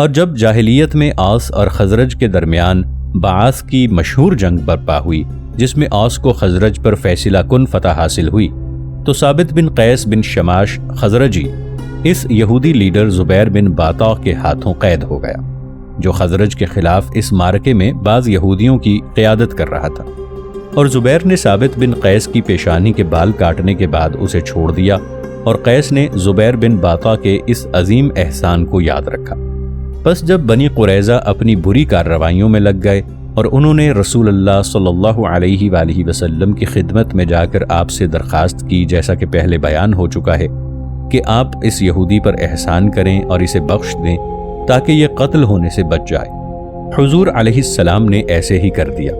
اور جب جاہلیت میں اوس اور خزرج کے درمیان بعاث کی مشہور جنگ برپا ہوئی جس میں اوس کو خزرج پر فیصلہ کن فتح حاصل ہوئی، تو ثابت بن قیس بن شماش خزرجی اس یہودی لیڈر زبیر بن باطا کے ہاتھوں قید ہو گیا، جو خزرج کے خلاف اس معرکے میں بعض یہودیوں کی قیادت کر رہا تھا، اور زبیر نے ثابت بن قیس کی پیشانی کے بال کاٹنے کے بعد اسے چھوڑ دیا، اور قیس نے زبیر بن باطا کے اس عظیم احسان کو یاد رکھا۔ پس جب بنی قریظہ اپنی بری کارروائیوں میں لگ گئے اور انہوں نے رسول اللہ صلی اللہ علیہ وآلہ وسلم کی خدمت میں جا کر آپ سے درخواست کی، جیسا کہ پہلے بیان ہو چکا ہے، کہ آپ اس یہودی پر احسان کریں اور اسے بخش دیں تاکہ یہ قتل ہونے سے بچ جائے، حضور علیہ السلام نے ایسے ہی کر دیا،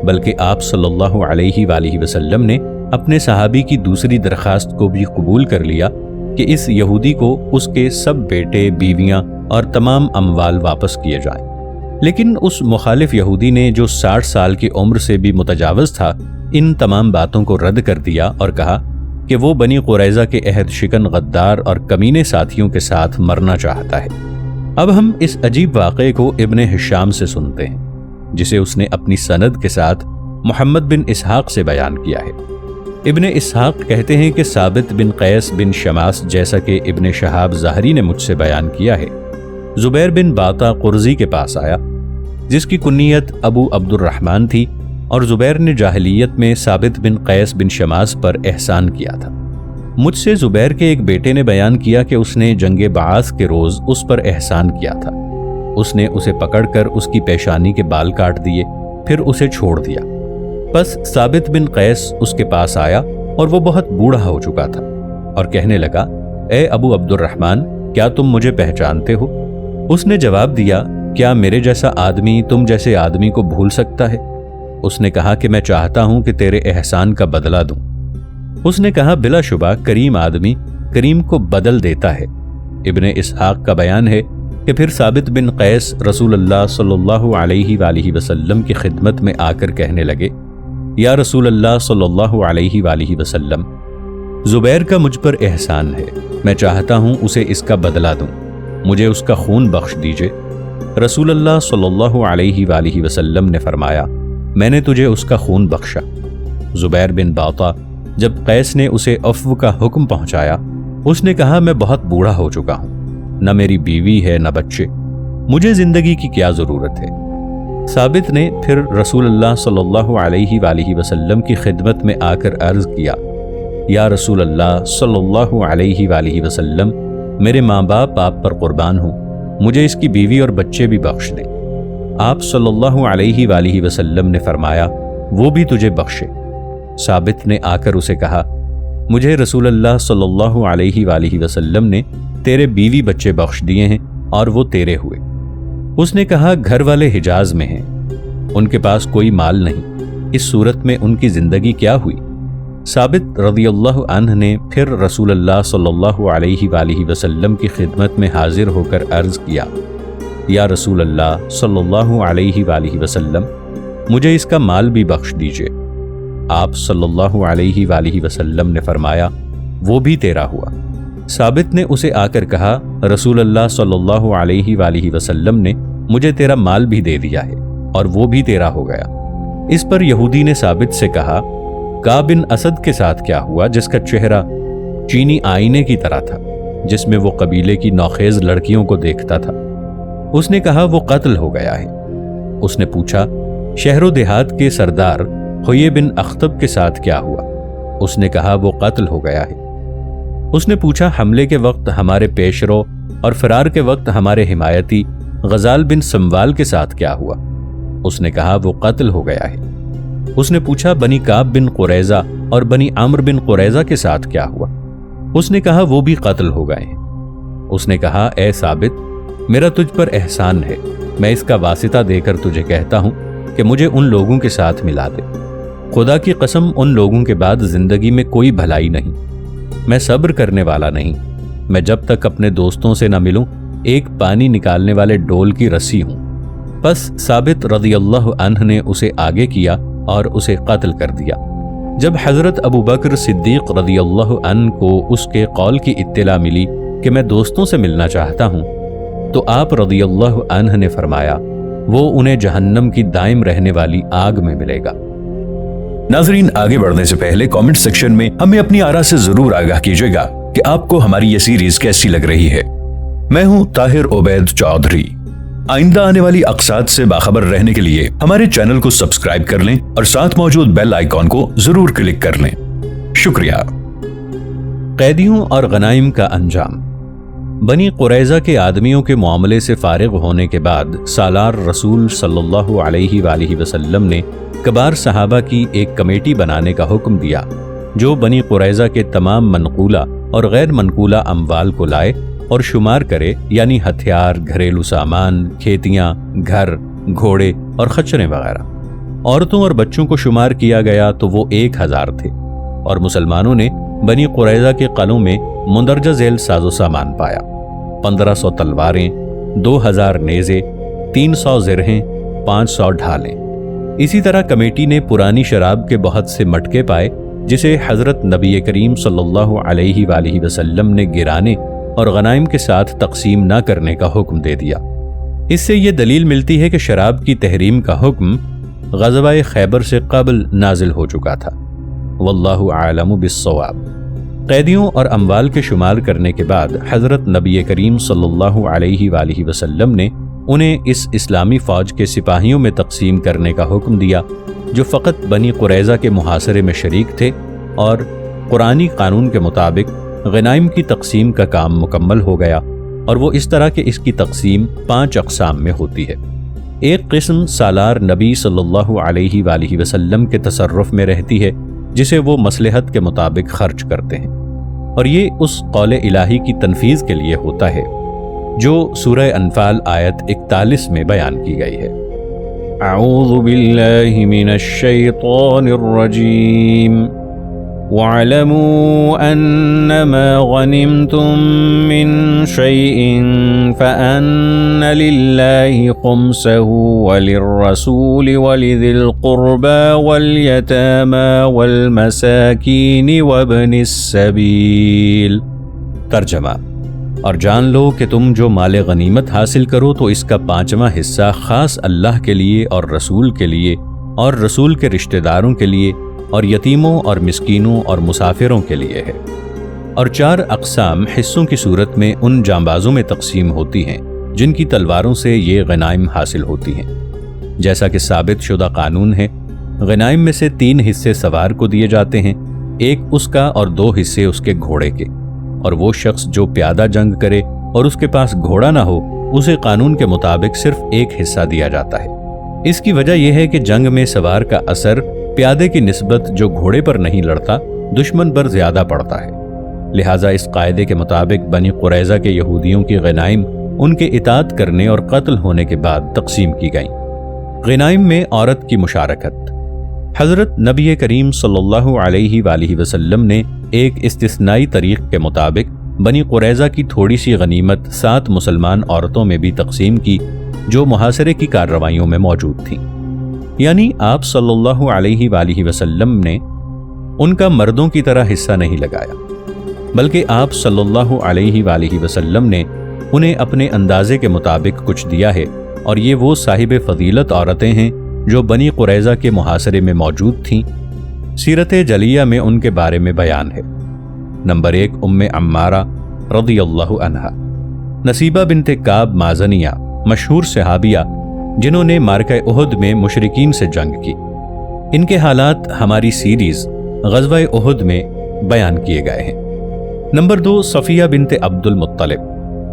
بلکہ آپ صلی اللہ علیہ وآلہ وسلم نے اپنے صحابی کی دوسری درخواست کو بھی قبول کر لیا کہ اس یہودی کو اس کے سب بیٹے، بیویاں اور تمام اموال واپس کیے جائیں۔ لیکن اس مخالف یہودی نے، جو 60 سال کی عمر سے بھی متجاوز تھا، ان تمام باتوں کو رد کر دیا اور کہا کہ وہ بنی قریظہ کے عہد شکن غدار اور کمینے ساتھیوں کے ساتھ مرنا چاہتا ہے۔ اب ہم اس عجیب واقعے کو ابن ہشام سے سنتے ہیں، جسے اس نے اپنی سند کے ساتھ محمد بن اسحاق سے بیان کیا ہے۔ ابن اسحاق کہتے ہیں کہ ثابت بن قیس بن شماس، جیسا کہ ابن شہاب ظاہری نے مجھ سے بیان کیا ہے، زبیر بن باطا قرظی کے پاس آیا، جس کی کنیت ابو عبد الرحمن تھی، اور زبیر نے جاہلیت میں ثابت بن قیس بن شماس پر احسان کیا تھا۔ مجھ سے زبیر کے ایک بیٹے نے بیان کیا کہ اس نے جنگ بعاث کے روز اس پر احسان کیا تھا۔ اس نے اسے پکڑ کر اس کی پیشانی کے بال کاٹ دیے، پھر اسے چھوڑ دیا۔ پس ثابت بن قیس اس کے پاس آیا اور وہ بہت بوڑھا ہو چکا تھا، اور کہنے لگا، اے ابو عبد الرحمن، کیا تم مجھے پہچانتے ہو؟ اس نے جواب دیا، کیا میرے جیسا آدمی تم جیسے آدمی کو بھول سکتا ہے؟ اس نے کہا کہ میں چاہتا ہوں کہ تیرے احسان کا بدلہ دوں۔ اس نے کہا، بلا شبہ کریم آدمی کریم کو بدل دیتا ہے۔ ابن اسحاق کا بیان ہے کہ پھر ثابت بن قیس رسول اللہ صلی اللہ علیہ وآلہ وسلم کی خدمت میں آ کر کہنے لگے، یا رسول اللہ صلی اللہ علیہ وآلہ وسلم، زبیر کا مجھ پر احسان ہے، میں چاہتا ہوں اسے اس کا بدلہ دوں، مجھے اس کا خون بخش دیجئے۔ رسول اللہ صلی اللہ علیہ وآلہ وسلم نے فرمایا، میں نے تجھے اس کا خون بخشا۔ زبیر بن باطا جب قیس نے اسے عفو کا حکم پہنچایا، اس نے کہا، میں بہت بوڑھا ہو چکا ہوں، نہ میری بیوی ہے نہ بچے، مجھے زندگی کی کیا ضرورت ہے؟ ثابت نے پھر رسول اللہ صلی اللہ علیہ وآلہ وسلم کی خدمت میں آ کر عرض کیا، یا رسول اللہ صلی اللہ علیہ وآلہ وسلم، میرے ماں باپ آپ پر قربان ہوں، مجھے اس کی بیوی اور بچے بھی بخش دیں۔ آپ صلی اللہ علیہ وآلہ وسلم نے فرمایا، وہ بھی تجھے بخشے۔ ثابت نے آ کر اسے کہا، مجھے رسول اللہ صلی اللہ علیہ وآلہ وسلم نے تیرے بیوی بچے بخش دیے ہیں اور وہ تیرے ہوئے۔ اس نے کہا، گھر والے حجاز میں ہیں، ان کے پاس کوئی مال نہیں، اس صورت میں ان کی زندگی کیا ہوئی؟ ثابت رضی اللہ عنہ نے پھر رسول اللہ صلی اللہ علیہ وآلہ وسلم کی خدمت میں حاضر ہو کر عرض کیا، یا رسول اللہ صلی اللہ علیہ وآلہ وسلم، مجھے اس کا مال بھی بخش دیجئے۔ آپ صلی اللہ علیہ وآلہ وسلم نے فرمایا، وہ بھی تیرا ہوا۔ ثابت نے اسے آ کر کہا، رسول اللہ صلی اللہ علیہ وآلہ وسلم نے مجھے تیرا مال بھی دے دیا ہے اور وہ بھی تیرا ہو گیا۔ اس پر یہودی نے ثابت سے کہا، کعب بن اسد کے ساتھ کیا ہوا جس کا چہرہ چینی آئینے کی طرح تھا، جس میں وہ قبیلے کی نوخیز لڑکیوں کو دیکھتا تھا؟ اس نے کہا، وہ قتل ہو گیا ہے۔ اس نے پوچھا، شہر و دیہات کے سردار حوی بن اخطب کے ساتھ کیا ہوا؟ اس نے کہا، وہ قتل ہو گیا ہے۔ اس نے پوچھا، حملے کے وقت ہمارے پیش رو اور فرار کے وقت ہمارے حمایتی غزال بن سموال کے ساتھ کیا ہوا؟ اس نے کہا، وہ قتل ہو گیا ہے۔ اس نے پوچھا، بنی کعب بن قریظہ اور بنی عمرو بن قریظہ کے ساتھ کیا ہوا؟ اس نے کہا، وہ بھی قتل ہو گئے ہیں۔ اس نے کہا، اے ثابت، میرا تجھ پر احسان ہے، میں اس کا واسطہ دے کر تجھے کہتا ہوں کہ مجھے ان لوگوں کے ساتھ ملا دے۔ خدا کی قسم، ان لوگوں کے بعد زندگی میں کوئی بھلائی نہیں۔ میں صبر کرنے والا نہیں، میں جب تک اپنے دوستوں سے نہ ملوں ایک پانی نکالنے والے ڈول کی رسی ہوں۔ پس ثابت رضی اللہ عنہ نے اسے آگے کیا اور اسے قتل کر دیا۔ جب حضرت ابو بکر صدیق رضی اللہ عنہ کو اس کے قول کی اطلاع ملی کہ میں دوستوں سے ملنا چاہتا ہوں، تو آپ رضی اللہ عنہ نے فرمایا وہ انہیں جہنم کی دائم رہنے والی آگ میں ملے گا۔ ناظرین، آگے بڑھنے سے پہلے کامنٹ سیکشن میں ہمیں اپنی آراء سے ضرور آگاہ کیجیے گا کہ آپ کو ہماری یہ سیریز کیسی لگ رہی ہے۔ میں ہوں طاہر عبید چودھری۔ آئندہ آنے والی اقساط سے باخبر رہنے کے لیے ہمارے چینل کو سبسکرائب کر لیں اور ساتھ موجود بیل آئیکن کو ضرور کلک کر لیں۔ شکریہ۔ قیدیوں اور غنائم کا انجام۔ بنی قریظہ کے آدمیوں کے معاملے سے فارغ ہونے کے بعد سالار رسول صلی اللہ علیہ وآلہ وسلم نے کبار صحابہ کی ایک کمیٹی بنانے کا حکم دیا جو بنی قریظہ کے تمام منقولہ اور غیر منقولہ اموال کو لائے اور شمار کرے، یعنی ہتھیار، گھریلو سامان، کھیتیاں، گھر، گھوڑے اور خچریں وغیرہ۔ عورتوں اور بچوں کو شمار کیا گیا تو وہ 1000 تھے، اور مسلمانوں نے بنی قریظہ کے قلعوں میں مندرجہ ذیل ساز و سامان پایا۔ 1500 تلواریں، 2000 نیزے، 300 زرہیں، 500 ڈھالیں۔ اسی طرح کمیٹی نے پرانی شراب کے بہت سے مٹکے پائے جسے حضرت نبی کریم صلی اللہ علیہ وآلہ وسلم نے گرانے اور غنائم کے ساتھ تقسیم نہ کرنے کا حکم دے دیا۔ اس سے یہ دلیل ملتی ہے کہ شراب کی تحریم کا حکم غزوہ خیبر سے قبل نازل ہو چکا تھا۔ واللہ اعلم بالصواب۔ قیدیوں اور اموال کے شمار کرنے کے بعد حضرت نبی کریم صلی اللہ علیہ وآلہ وسلم نے انہیں اس اسلامی فوج کے سپاہیوں میں تقسیم کرنے کا حکم دیا جو فقط بنی قریظہ کے محاصرے میں شریک تھے، اور قرآنی قانون کے مطابق غنائم کی تقسیم کا کام مکمل ہو گیا، اور وہ اس طرح کہ اس کی تقسیم 5 اقسام میں ہوتی ہے۔ ایک قسم سالار نبی صلی اللہ علیہ وآلہ وسلم کے تصرف میں رہتی ہے جسے وہ مصلحت کے مطابق خرچ کرتے ہیں، اور یہ اس قول الہی کی تنفیذ کے لیے ہوتا ہے جو سورہ انفال آیت 41 میں بیان کی گئی ہے۔ اعوذ باللہ من الشیطان الرجیم وَاعْلَمُوا أَنَّمَا غَنِمْتُم مِّن شَيْءٍ فَأَنَّ لِلَّهِ خُمُسَهُ وَلِلرَّسُولِ وَلِذِي الْقُرْبَى وَالْيَتَامَى وَالْمَسَاكِينِ وَابْنِ السَّبِيلِ۔ ترجمہ: اور جان لو کہ تم جو مال غنیمت حاصل کرو تو اس کا 5واں حصہ خاص اللہ کے لیے اور رسول کے لیے اور رسول کے رشتہ داروں کے لیے اور یتیموں اور مسکینوں اور مسافروں کے لیے ہے، اور 4 اقسام حصوں کی صورت میں ان جانبازوں میں تقسیم ہوتی ہیں جن کی تلواروں سے یہ غنائم حاصل ہوتی ہیں۔ جیسا کہ ثابت شدہ قانون ہے، غنائم میں سے 3 حصے سوار کو دیے جاتے ہیں، 1 اس کا اور 2 حصے اس کے گھوڑے کے، اور وہ شخص جو پیادہ جنگ کرے اور اس کے پاس گھوڑا نہ ہو اسے قانون کے مطابق صرف 1 حصہ دیا جاتا ہے۔ اس کی وجہ یہ ہے کہ جنگ میں سوار کا اثر پیادے کی نسبت جو گھوڑے پر نہیں لڑتا دشمن پر زیادہ پڑتا ہے، لہٰذا اس قاعدے کے مطابق بنی قریظہ کے یہودیوں کی غنائم ان کے اطاعت کرنے اور قتل ہونے کے بعد تقسیم کی گئیں۔ غنائم میں عورت کی مشارکت۔ حضرت نبی کریم صلی اللہ علیہ وآلہ وسلم نے ایک استثنائی طریق کے مطابق بنی قریظہ کی تھوڑی سی غنیمت 7 مسلمان عورتوں میں بھی تقسیم کی جو محاصرے کی کارروائیوں میں موجود تھیں، یعنی آپ صلی اللہ علیہ وآلہ وسلم نے ان کا مردوں کی طرح حصہ نہیں لگایا، بلکہ آپ صلی اللہ علیہ وآلہ وسلم نے انہیں اپنے اندازے کے مطابق کچھ دیا ہے، اور یہ وہ صاحب فضیلت عورتیں ہیں جو بنی قریظہ کے محاصرے میں موجود تھیں۔ سیرت جلیہ میں ان کے بارے میں بیان ہے۔ نمبر 1 ام عمارہ رضی اللہ عنہا۔ نصیبہ بنت کعب مازنیہ، مشہور صحابیہ جنہوں نے معرکہ احد میں مشرکین سے جنگ کی۔ ان کے حالات ہماری سیریز غزوہ احد میں بیان کیے گئے ہیں۔ نمبر 2 صفیہ بنت عبد المطلب،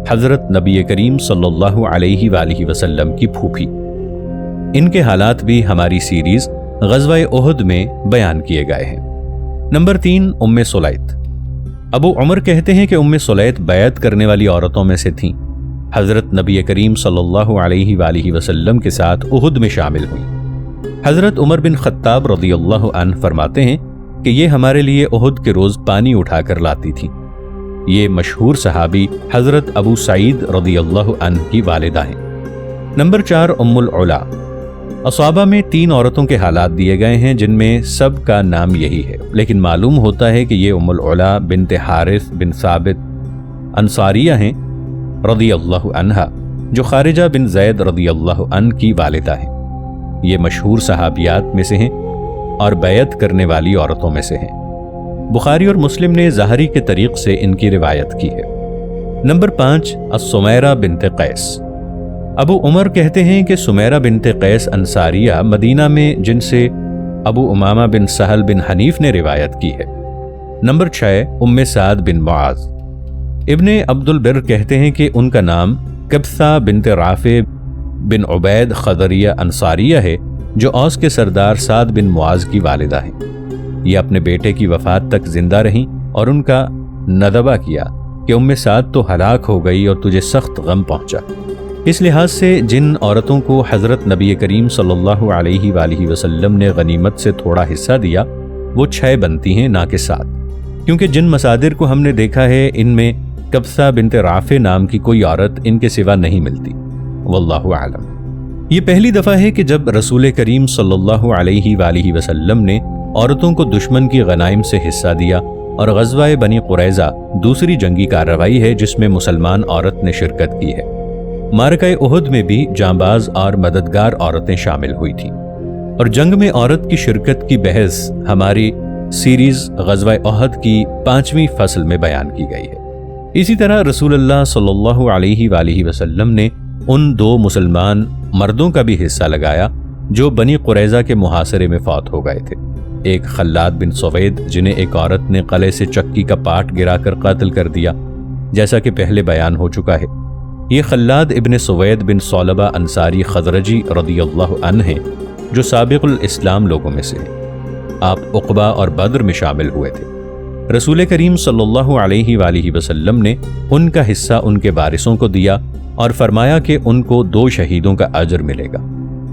حضرت نبی کریم صلی اللہ علیہ وآلہ وسلم کی پھوپھی۔ ان کے حالات بھی ہماری سیریز غزوہ احد میں بیان کیے گئے ہیں۔ نمبر 3 ام سلیت۔ ابو عمر کہتے ہیں کہ ام سلیت بیعت کرنے والی عورتوں میں سے تھیں، حضرت نبی کریم صلی اللہ علیہ وآلہ وسلم کے ساتھ احد میں شامل ہوئی۔ حضرت عمر بن خطاب رضی اللہ عنہ فرماتے ہیں کہ یہ ہمارے لیے احد کے روز پانی اٹھا کر لاتی تھی۔ یہ مشہور صحابی حضرت ابو سعید رضی اللہ عنہ کی والدہ ہیں۔ نمبر 4 ام العلا۔ اصحابہ میں 3 عورتوں کے حالات دیے گئے ہیں جن میں سب کا نام یہی ہے، لیکن معلوم ہوتا ہے کہ یہ ام العلا بنت حارث بن ثابت انصاریہ ہیں رضی اللہ عنہا، جو خارجہ بن زید رضی اللہ عنہ کی والدہ ہیں۔ یہ مشہور صحابیات میں سے ہیں اور بیعت کرنے والی عورتوں میں سے ہیں۔ بخاری اور مسلم نے ظاہری کے طریق سے ان کی روایت کی ہے۔ نمبر 5، السمیرہ بنت قیس۔ ابو عمر کہتے ہیں کہ سمیرہ بنت قیس انصاریہ مدینہ میں، جن سے ابو امامہ بن سہل بن حنیف نے روایت کی ہے۔ نمبر 6، ام سعد بن معاذ۔ ابن عبد البر کہتے ہیں کہ ان کا نام کبثہ بنت رافع بن عبید خضریہ انصاریہ ہے، جو اوس کے سردار سعد بن معاذ کی والدہ ہیں۔ یہ اپنے بیٹے کی وفات تک زندہ رہیں اور ان کا ندبہ کیا کہ ام سعد تو ہلاک ہو گئی اور تجھے سخت غم پہنچا۔ اس لحاظ سے جن عورتوں کو حضرت نبی کریم صلی اللہ علیہ وآلہ وسلم نے غنیمت سے تھوڑا حصہ دیا، وہ 6 بنتی ہیں، نہ کہ 7، کیونکہ جن مصادر کو ہم نے دیکھا ہے ان میں کبثہ بنت رافع نام کی کوئی عورت ان کے سوا نہیں ملتی۔ واللہ اعلم۔ یہ پہلی دفعہ ہے کہ جب رسول کریم صلی اللہ علیہ وآلہ وسلم نے عورتوں کو دشمن کی غنائم سے حصہ دیا، اور غزوہ بنی قریظہ دوسری جنگی کارروائی ہے جس میں مسلمان عورت نے شرکت کی ہے۔ معرکہ احد میں بھی جانباز اور مددگار عورتیں شامل ہوئی تھیں، اور جنگ میں عورت کی شرکت کی بحث ہماری سیریز غزوہ احد کی 5ویں فصل میں بیان کی گئی ہے۔ اسی طرح رسول اللہ صلی اللہ علیہ وآلہ وسلم نے ان 2 مسلمان مردوں کا بھی حصہ لگایا جو بنی قریظہ کے محاصرے میں فوت ہو گئے تھے۔ ایک خلاد بن سوید، جنہیں ایک عورت نے قلعے سے چکی کا پاٹ گرا کر قتل کر دیا، جیسا کہ پہلے بیان ہو چکا ہے۔ یہ خلاد ابن سوید بن صلبہ انصاری خزرجی رضی اللہ عنہ ہیں، جو سابق الاسلام لوگوں میں سے ہیں۔ آپ عقبہ اور بدر میں شامل ہوئے تھے۔ رسول کریم صلی اللہ علیہ وآلہ وسلم نے ان کا حصہ ان کے وارثوں کو دیا اور فرمایا کہ ان کو 2 شہیدوں کا اجر ملے گا،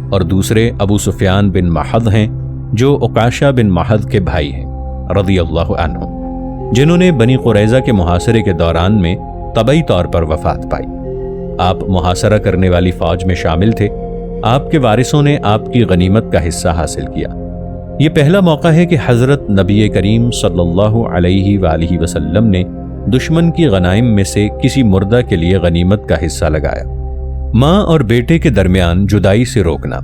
اور دوسرے ابو سفیان بن محض ہیں، جو عکاشہ بن محض کے بھائی ہیں رضی اللہ عنہ، جنہوں نے بنی قریظہ کے محاصرے کے دوران میں طبعی طور پر وفات پائی۔ آپ محاصرہ کرنے والی فوج میں شامل تھے۔ آپ کے وارثوں نے آپ کی غنیمت کا حصہ حاصل کیا۔ یہ پہلا موقع ہے کہ حضرت نبی کریم صلی اللہ علیہ وآلہ وسلم نے دشمن کی غنائم میں سے کسی مردہ کے لیے غنیمت کا حصہ لگایا۔ ماں اور بیٹے کے درمیان جدائی سے روکنا۔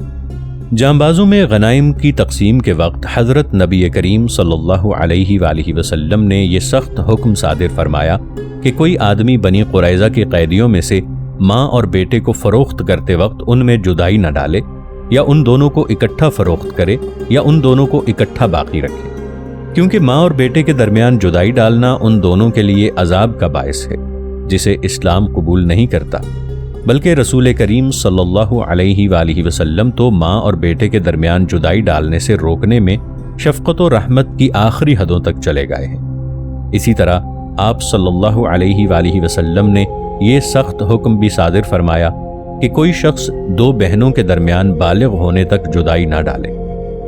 جانبازوں میں غنائم کی تقسیم کے وقت حضرت نبی کریم صلی اللہ علیہ وآلہ وسلم نے یہ سخت حکم صادر فرمایا کہ کوئی آدمی بنی قریظہ کے قیدیوں میں سے ماں اور بیٹے کو فروخت کرتے وقت ان میں جدائی نہ ڈالے، یا ان دونوں کو اکٹھا فروخت کرے یا ان دونوں کو اکٹھا باقی رکھے، کیونکہ ماں اور بیٹے کے درمیان جدائی ڈالنا ان دونوں کے لیے عذاب کا باعث ہے، جسے اسلام قبول نہیں کرتا۔ بلکہ رسول کریم صلی اللہ علیہ وآلہ وسلم تو ماں اور بیٹے کے درمیان جدائی ڈالنے سے روکنے میں شفقت و رحمت کی آخری حدوں تک چلے گئے ہیں۔ اسی طرح آپ صلی اللہ علیہ وآلہ وسلم نے یہ سخت حکم بھی صادر فرمایا کہ کوئی شخص 2 بہنوں کے درمیان بالغ ہونے تک جدائی نہ ڈالے۔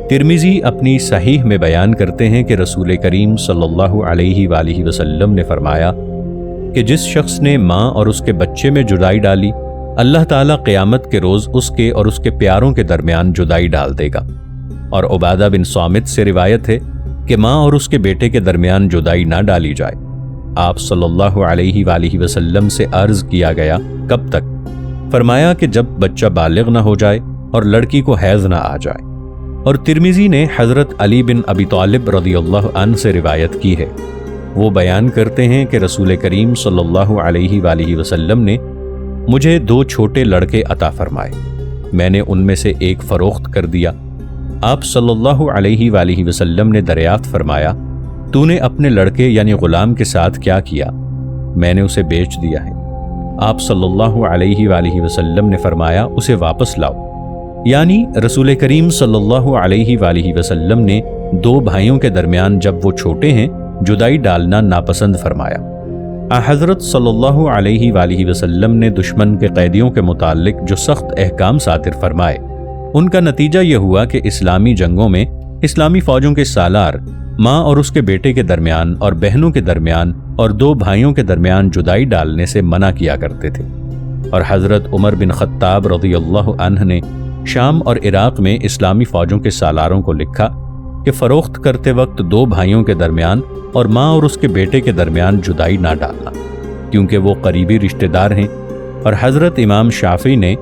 ترمذی اپنی صحیح میں بیان کرتے ہیں کہ رسول کریم صلی اللہ علیہ وآلہ وسلم نے فرمایا کہ جس شخص نے ماں اور اس کے بچے میں جدائی ڈالی، اللہ تعالیٰ قیامت کے روز اس کے اور اس کے پیاروں کے درمیان جدائی ڈال دے گا۔ اور عبادہ بن صامت سے روایت ہے کہ ماں اور اس کے بیٹے کے درمیان جدائی نہ ڈالی جائے۔ آپ صلی اللہ علیہ وآلہ وسلم سے عرض کیا گیا، کب تک؟ فرمایا کہ جب بچہ بالغ نہ ہو جائے اور لڑکی کو حیض نہ آ جائے۔ اور ترمذی نے حضرت علی بن ابی طالب رضی اللہ عنہ سے روایت کی ہے۔ وہ بیان کرتے ہیں کہ رسول کریم صلی اللہ علیہ وآلہ وسلم نے مجھے 2 چھوٹے لڑکے عطا فرمائے، میں نے ان میں سے ایک فروخت کر دیا۔ آپ صلی اللہ علیہ وآلہ وسلم نے دریافت فرمایا، تو نے اپنے لڑکے یعنی غلام کے ساتھ کیا کیا؟ میں نے اسے بیچ دیا ہے۔ آپ صلی اللہ علیہ وآلہ وسلم نے فرمایا، اسے واپس لاؤ۔ یعنی رسول کریم صلی اللہ علیہ وآلہ وسلم نے 2 بھائیوں کے درمیان جب وہ چھوٹے ہیں جدائی ڈالنا ناپسند فرمایا۔ حضرت صلی اللہ علیہ وآلہ وسلم نے دشمن کے قیدیوں کے متعلق جو سخت احکام صادر فرمائے، ان کا نتیجہ یہ ہوا کہ اسلامی جنگوں میں اسلامی فوجوں کے سالار ماں اور اس کے بیٹے کے درمیان اور بہنوں کے درمیان اور 2 بھائیوں کے درمیان جدائی ڈالنے سے منع کیا کرتے تھے۔ اور حضرت عمر بن خطاب رضی اللہ عنہ نے شام اور عراق میں اسلامی فوجوں کے سالاروں کو لکھا کہ فروخت کرتے وقت 2 بھائیوں کے درمیان اور ماں اور اس کے بیٹے کے درمیان جدائی نہ ڈالنا، کیونکہ وہ قریبی رشتہ دار ہیں اور حضرت امام شافعی نے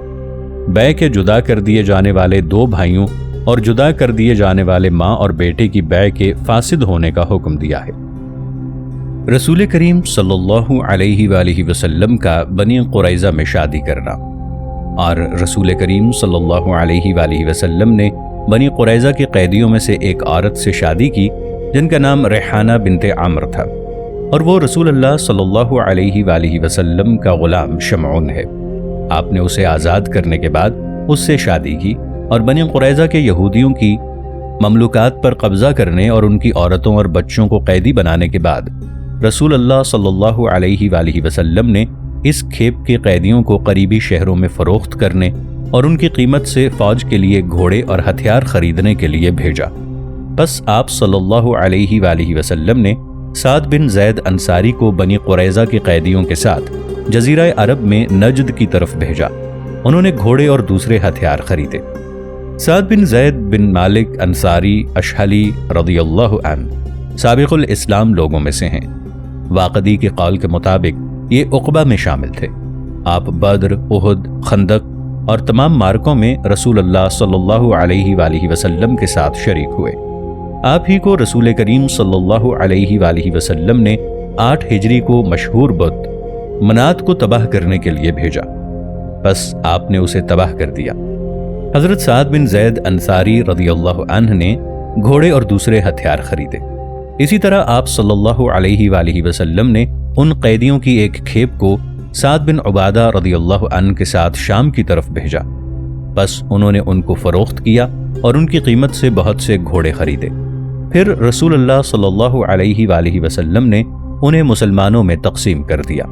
بے کے جدا کر دیے جانے والے 2 بھائیوں اور جدا کر دیے جانے والے ماں اور بیٹے کی بے کے فاسد ہونے کا حکم دیا ہے۔ رسول کریم صلی اللہ علیہ وآلہ وسلم کا بنی قریظہ میں شادی کرنا، اور رسول کریم صلی اللہ علیہ وآلہ وسلم نے بنی قریظہ کے قیدیوں میں سے ایک عورت سے شادی کی جن کا نام ریحانہ بنت عمر تھا، اور وہ رسول اللہ صلی اللہ علیہ وآلہ وسلم کا غلام شمعون ہے۔ آپ نے اسے آزاد کرنے کے بعد اس سے شادی کی اور بنی قریظہ کے یہودیوں کی مملوکات پر قبضہ کرنے اور ان کی عورتوں اور بچوں کو قیدی بنانے کے بعد رسول اللہ صلی اللہ علیہ وآلہ وسلم نے اس کھیپ کے قیدیوں کو قریبی شہروں میں فروخت کرنے اور ان کی قیمت سے فوج کے لیے گھوڑے اور ہتھیار خریدنے کے لیے بھیجا۔ بس آپ صلی اللہ علیہ وآلہ وسلم نے سعد بن زید انصاری کو بنی قریظہ کے قیدیوں کے ساتھ جزیرہ عرب میں نجد کی طرف بھیجا۔ انہوں نے گھوڑے اور دوسرے ہتھیار خریدے۔ سعد بن زید بن مالک انصاری اشہلی رضی اللہ عنہ سابق الاسلام لوگوں میں سے ہیں۔ واقدی کے قول کے مطابق یہ عقبہ میں شامل تھے۔ آپ بدر، احد، خندق اور تمام مارکوں میں رسول اللہ صلی اللہ علیہ وآلہ وسلم کے ساتھ شریک ہوئے۔ آپ ہی کو رسول کریم صلی اللہ علیہ وآلہ وسلم نے 8 ہجری کو مشہور بت منات کو تباہ کرنے کے لیے بھیجا، بس آپ نے اسے تباہ کر دیا۔ حضرت سعد بن زید انصاری رضی اللہ عنہ نے گھوڑے اور دوسرے ہتھیار خریدے۔ اسی طرح آپ صلی اللہ علیہ وآلہ وسلم نے ان قیدیوں کی ایک کھیپ کو سعد بن عبادہ رضی اللہ عنہ کے ساتھ شام کی طرف بھیجا، بس انہوں نے ان کو فروخت کیا اور ان کی قیمت سے بہت سے گھوڑے خریدے۔ پھر رسول اللہ صلی اللہ علیہ وآلہ وسلم نے انہیں مسلمانوں میں تقسیم کر دیا۔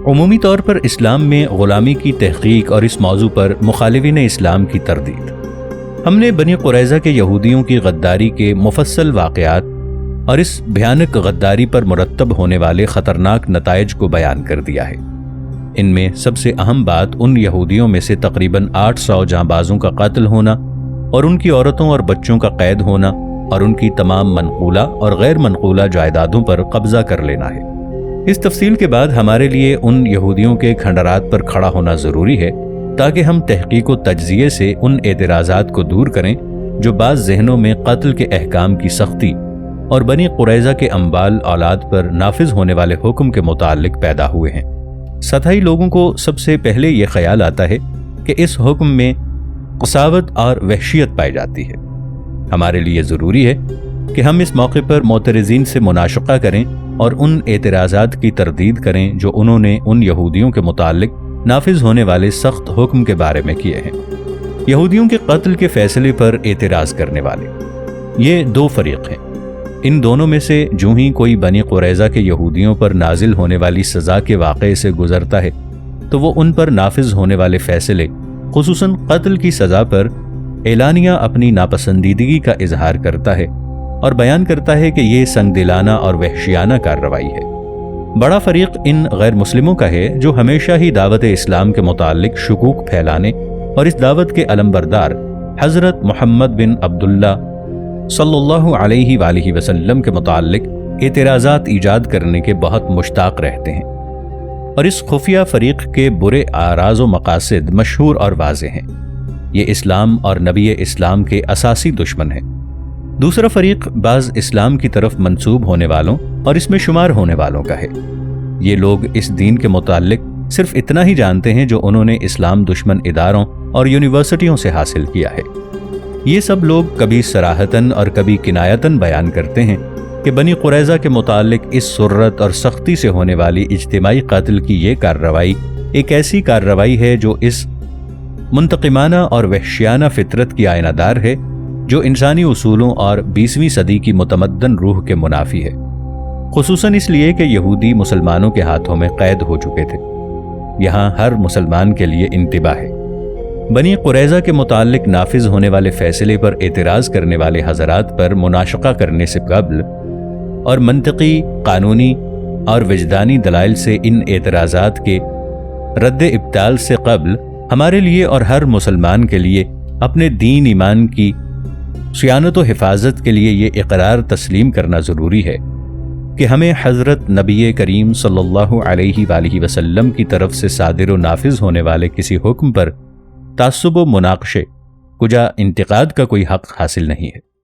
عمومی طور پر اسلام میں غلامی کی تحقیق اور اس موضوع پر مخالفین اسلام کی تردید۔ ہم نے بنی قریظہ کے یہودیوں کی غداری کے مفصل واقعات اور اس بھیانک غداری پر مرتب ہونے والے خطرناک نتائج کو بیان کر دیا ہے۔ ان میں سب سے اہم بات ان یہودیوں میں سے تقریباً 800 جانبازوں کا قتل ہونا اور ان کی عورتوں اور بچوں کا قید ہونا اور ان کی تمام منقولہ اور غیر منقولہ جائیدادوں پر قبضہ کر لینا ہے۔ اس تفصیل کے بعد ہمارے لیے ان یہودیوں کے کھنڈرات پر کھڑا ہونا ضروری ہے تاکہ ہم تحقیق و تجزیے سے ان اعتراضات کو دور کریں جو بعض ذہنوں میں قتل کے احکام کی سختی اور بنی قریظہ کے اموال اولاد پر نافذ ہونے والے حکم کے متعلق پیدا ہوئے ہیں۔ سطحی لوگوں کو سب سے پہلے یہ خیال آتا ہے کہ اس حکم میں قساوت اور وحشیت پائی جاتی ہے۔ ہمارے لیے ضروری ہے کہ ہم اس موقع پر معترضین سے مناشقہ کریں اور ان اعتراضات کی تردید کریں جو انہوں نے ان یہودیوں کے متعلق نافذ ہونے والے سخت حکم کے بارے میں کیے ہیں۔ یہودیوں کے قتل کے فیصلے پر اعتراض کرنے والے یہ 2 فریق ہیں۔ ان دونوں میں سے جو ہی کوئی بنی قریظہ کے یہودیوں پر نازل ہونے والی سزا کے واقعے سے گزرتا ہے تو وہ ان پر نافذ ہونے والے فیصلے خصوصاً قتل کی سزا پر اعلانیہ اپنی ناپسندیدگی کا اظہار کرتا ہے اور بیان کرتا ہے کہ یہ سنگ دلانہ اور وحشیانہ کارروائی ہے۔ بڑا فریق ان غیر مسلموں کا ہے جو ہمیشہ ہی دعوت اسلام کے متعلق شکوک پھیلانے اور اس دعوت کے علمبردار حضرت محمد بن عبداللہ صلی اللہ علیہ وآلہ وسلم کے متعلق اعتراضات ایجاد کرنے کے بہت مشتاق رہتے ہیں، اور اس خفیہ فریق کے برے اعراض و مقاصد مشہور اور واضح ہیں۔ یہ اسلام اور نبی اسلام کے اساسی دشمن ہیں۔ دوسرا فریق بعض اسلام کی طرف منسوب ہونے والوں اور اس میں شمار ہونے والوں کا ہے۔ یہ لوگ اس دین کے متعلق صرف اتنا ہی جانتے ہیں جو انہوں نے اسلام دشمن اداروں اور یونیورسٹیوں سے حاصل کیا ہے۔ یہ سب لوگ کبھی صراحتاً اور کبھی کنایتاً بیان کرتے ہیں کہ بنی قریظہ کے متعلق اس سرعت اور سختی سے ہونے والی اجتماعی قتل کی یہ کارروائی ایک ایسی کارروائی ہے جو اس منتقمانہ اور وحشیانہ فطرت کی آئینہ دار ہے جو انسانی اصولوں اور 20ویں صدی کی متمدن روح کے منافی ہے، خصوصاً اس لیے کہ یہودی مسلمانوں کے ہاتھوں میں قید ہو چکے تھے۔ یہاں ہر مسلمان کے لیے انتباہ ہے۔ بنی قریظہ کے متعلق نافذ ہونے والے فیصلے پر اعتراض کرنے والے حضرات پر مناشقہ کرنے سے قبل اور منطقی، قانونی اور وجدانی دلائل سے ان اعتراضات کے رد ابطال سے قبل ہمارے لیے اور ہر مسلمان کے لیے اپنے دین ایمان کی صیانت و حفاظت کے لیے یہ اقرار تسلیم کرنا ضروری ہے کہ ہمیں حضرت نبی کریم صلی اللہ علیہ وآلہ وسلم کی طرف سے صادر و نافذ ہونے والے کسی حکم پر تعصب و مناقشے کجا انتقاد کا کوئی حق حاصل نہیں ہے۔